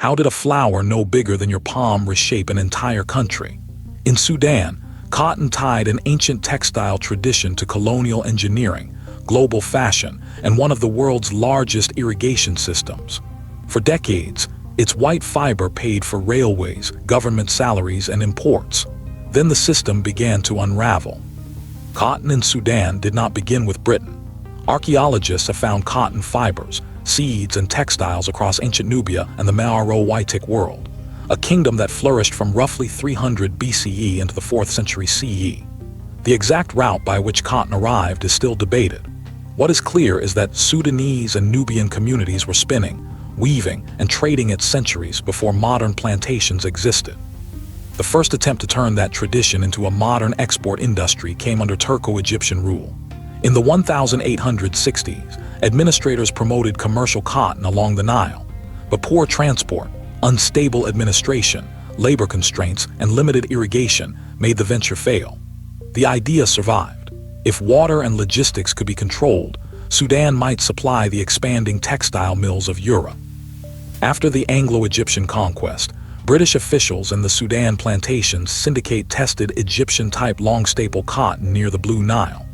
How did a flower no bigger than your palm reshape an entire country? In Sudan, cotton tied an ancient textile tradition to colonial engineering, global fashion, and one of the world's largest irrigation systems. For decades, its white fiber paid for railways, government salaries, and imports. Then the system began to unravel. Cotton in Sudan did not begin with Britain. Archaeologists have found cotton fibers, seeds, and textiles across ancient Nubia and the Meroitic world, a kingdom that flourished from roughly 300 BCE into the 4th century CE. The exact route by which cotton arrived is still debated. What is clear is that Sudanese and Nubian communities were spinning, weaving, and trading it centuries before modern plantations existed. The first attempt to turn that tradition into a modern export industry came under Turco-Egyptian rule. In the 1860s, administrators promoted commercial cotton along the Nile, but poor transport, unstable administration, labor constraints, and limited irrigation made the venture fail. The idea survived. If water and logistics could be controlled, Sudan might supply the expanding textile mills of Europe. After the Anglo-Egyptian conquest, British officials and the Sudan plantations syndicate tested Egyptian-type long-staple cotton near the Blue Nile.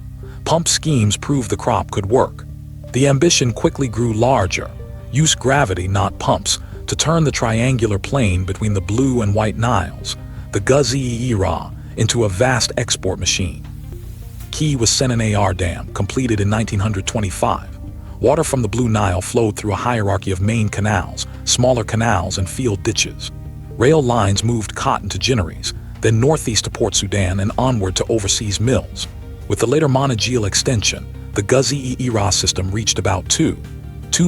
Pump schemes proved the crop could work. The ambition quickly grew larger. Use gravity, not pumps, to turn the triangular plain between the Blue and White Niles, the Gezira, into a vast export machine. Key was Senenar Dam, completed in 1925. Water from the Blue Nile flowed through a hierarchy of main canals, smaller canals, and field ditches. Rail lines moved cotton to ginneries, then northeast to Port Sudan and onward to overseas mills. With the later Monogil extension, the Gezira system reached about 2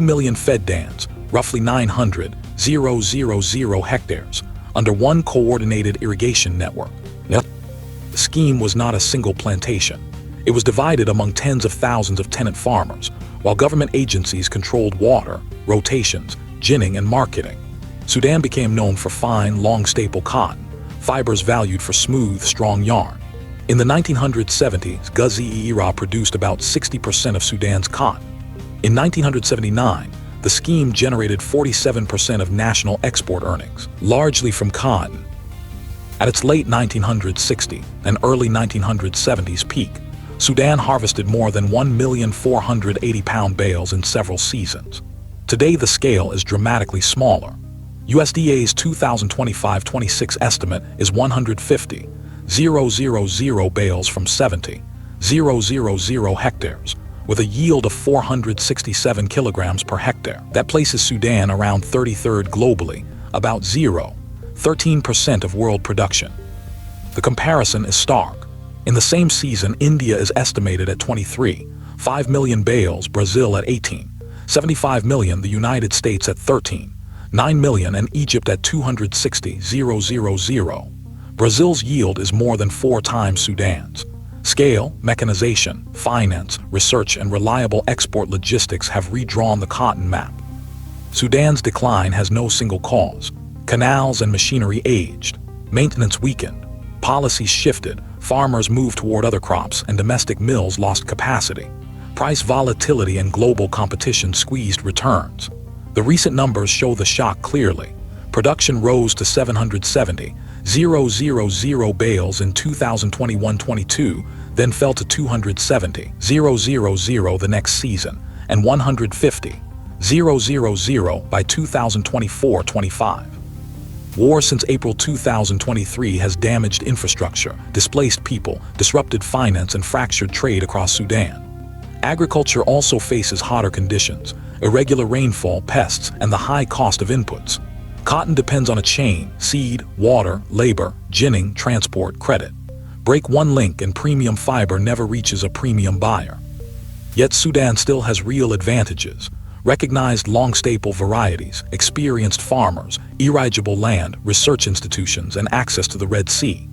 million feddans, roughly 900,000 hectares, under one coordinated irrigation network. The scheme was not a single plantation. It was divided among tens of thousands of tenant farmers, while government agencies controlled water, rotations, ginning, and marketing. Sudan became known for fine, long-staple cotton, fibers valued for smooth, strong yarn. In the 1970s, Gezira produced about 60% of Sudan's cotton. In 1979, the scheme generated 47% of national export earnings, largely from cotton. At its late 1960s and early 1970s peak, Sudan harvested more than 1,480,000 bales in several seasons. Today, the scale is dramatically smaller. USDA's 2025-26 estimate is 150,000 bales from 70,000 hectares, with a yield of 467 kilograms per hectare. That places Sudan around 33rd globally, about 13% of world production. The comparison is stark. In the same season, India is estimated at 23.5 million bales, Brazil at 18.75 million, the United States at 13.9 million, and Egypt at 260,000. Brazil's yield is more than 4 times Sudan's. Scale, mechanization, finance, research, and reliable export logistics have redrawn the cotton map. Sudan's decline has no single cause. Canals and machinery aged, maintenance weakened, policies shifted, farmers moved toward other crops, and domestic mills lost capacity. Price volatility and global competition squeezed returns. The recent numbers show the shock clearly. Production rose to 770,000 bales in 2021-22, then fell to 270,000 the next season, and 150,000 by 2024-25. War since April 2023 has damaged infrastructure, displaced people, disrupted finance, and fractured trade across Sudan. Agriculture also faces hotter conditions, irregular rainfall, pests, and the high cost of inputs. Cotton depends on a chain: seed, water, labor, ginning, transport, credit. Break one link and premium fiber never reaches a premium buyer. Yet Sudan still has real advantages: recognized long-staple varieties, experienced farmers, irrigatable land, research institutions, and access to the Red Sea.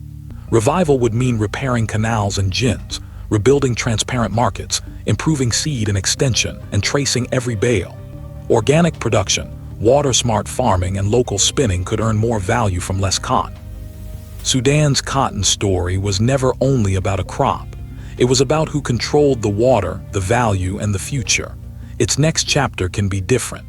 Revival would mean repairing canals and gins, rebuilding transparent markets, improving seed and extension, and tracing every bale. Organic production, water-smart farming, and local spinning could earn more value from less cotton. Sudan's cotton story was never only about a crop. It was about who controlled the water, the value, and the future. Its next chapter can be different.